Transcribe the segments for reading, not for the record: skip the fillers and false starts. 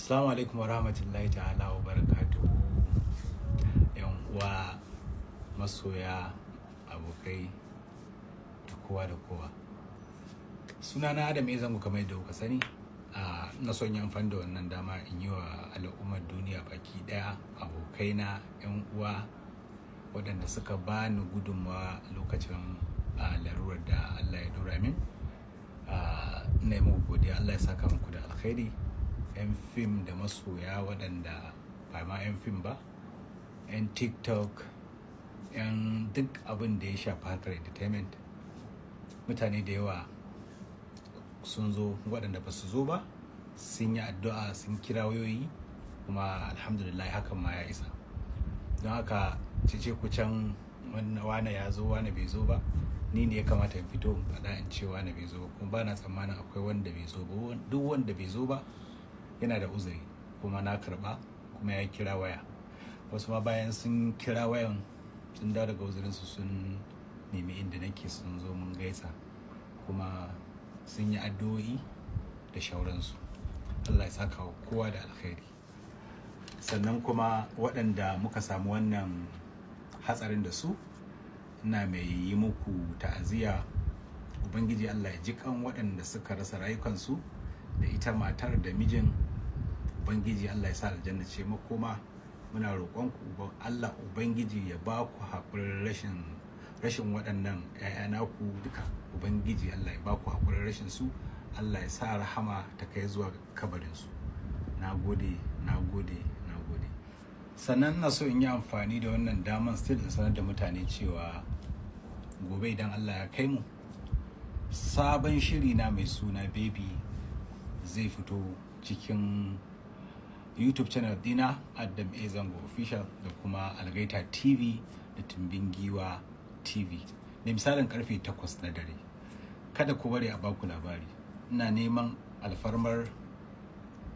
Assalamu alaikum wa rahmatullahi ta'ala wa barakatuhu. Yan uwa, masoya, abokai da kowa da kowa. Sunana Adam zango kamar yadda kuka sani. Na son yin amfani da wannan dama in yi wa al'ummar duniya baki daya, abokaina, yan uwa waɗanda suka bani gudunmawa lokacin larurar da Allah ya dora min. Ina yi muku godiya, Allah ya saka muku da alkhairi. 'Yan fim da masoya waɗanda ba ma 'yan fim ba, 'yan TikTok, 'yan duk abin da ya shafa harkar entertainment. Mutane da yawa sun zo, waɗanda ba su zo ba sun yi addu'a, sun kira wayoyi, kuma alhamdulillah hakan ma ya isa. Don haka cecekucen wane ya zo wane bai zo ba, ni ne ya kamata in fito in faɗa in ce wane bai zo ba, kuma ba na tsammanin akwai wanda bai zo ba. Duk wanda bai zo ba yana da uzuri, kuma na karba, kuma ya kira waya. Wasu ma bayan sun kira wayan sun dawo daga uzurinsu sun nemi inda nake, sun zo mun gaisa, kuma sun yi addu'o'i da shauransu. Allah ya saka wa kowa da alkhairi. Sannan kuma waɗanda muka samu wannan hatsarin da su, ina mai yi muku ta'aziyya. Ubangiji Allah ya ji kan waɗanda suka rasa rayukansu, da ita matar da mijin. Ubangiji Allah ya sa aljanna ce makoma. Muna roƙonku Allah Ubangiji ya ba ku haƙurin rashin waɗannan ƴaƴa naku duka. Ubangiji Allah ya ba ku haƙurin rashin su. Allah ya sa rahama ta kai zuwa kabarinsu. Na gode. Sannan ina so in yi amfani da wannan daman still in sanar da mutane cewa gobe idan Allah ya kai mu, sabon shiri na mai suna Baby zai fito cikin YouTube channel dina Adam Zango Official, da kuma Algaita TV da Tumbin Giwa TV, da misalin karfe 8 na dare. Kada ku bari a baku labari. Ina neman alfarmar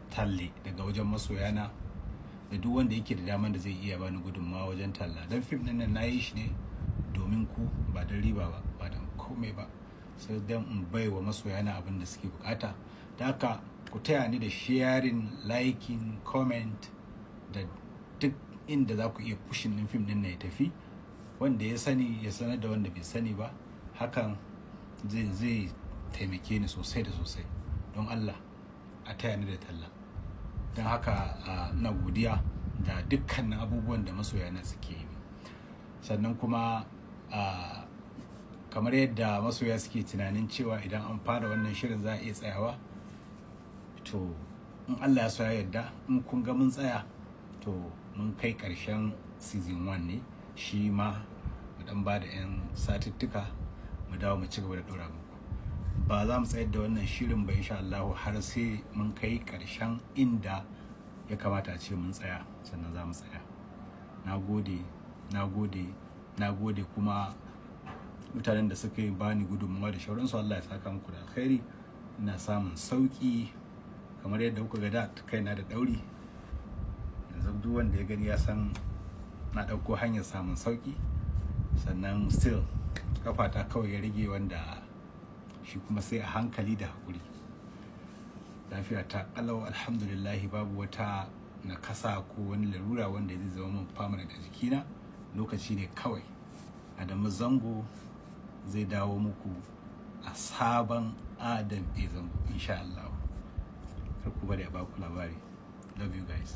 talle daga wajen masoyana da duk wanda yake da daman da zai iya bani gudunmawa wajen talla. Dan fim din nan nayi shi ne domin ku, ba don riba ba, ba don komai ba, sai dan in baiwa masoyana abin da suke bukata. Da haka ku taya ni da sharing, liking, comment, da duk inda za ku iya pushing din fim din na ya tafi. Wanda ya sani ya sanar da wanda bai sani ba. Hakan zai taimake ni sosai da sosai. Don Allah a taya ni da talla. Don haka na godiya da dukkanin abubuwan da masoyana suke yi. Sannan kuma kamar yadda masoya suke tunanin cewa idan an fara wannan shirin za a iya tsayawa, to in Allah ya so ya yarda, in kun ga mun tsaya, to mun kai ƙarshen season 1 ne. Shi ma mu dan ba da 'yan satuttuka mu dawo mu ci gaba da ɗora muku. Ba za mu tsayar da wannan shirin ba insha Allah har sai mun kai ƙarshen inda ya kamata a ce mun tsaya, sannan za mu tsaya. Na gode kuma mutanen da suka yi bani gudunmawa da shauransu, Allah ya saka muku da alkhairi. Ina samun sauki kamar yadda kuka ga da kaina da dauri. Yanzu duk wanda ya gani ya san na ɗauko hanyar samun sauki. Sannan still kafata kawai ya rage, wanda shi kuma sai a hankali da haƙuri. Lafiya ta ƙalau alhamdulillah, babu wata nakasa ko wani larura wanda zai zama min permanent a jikina. Lokaci ne kawai. Adamu Zango zai dawo muku a sabon Adam Zango insha Allah. Kar ku bari a baku labari. Love you guys.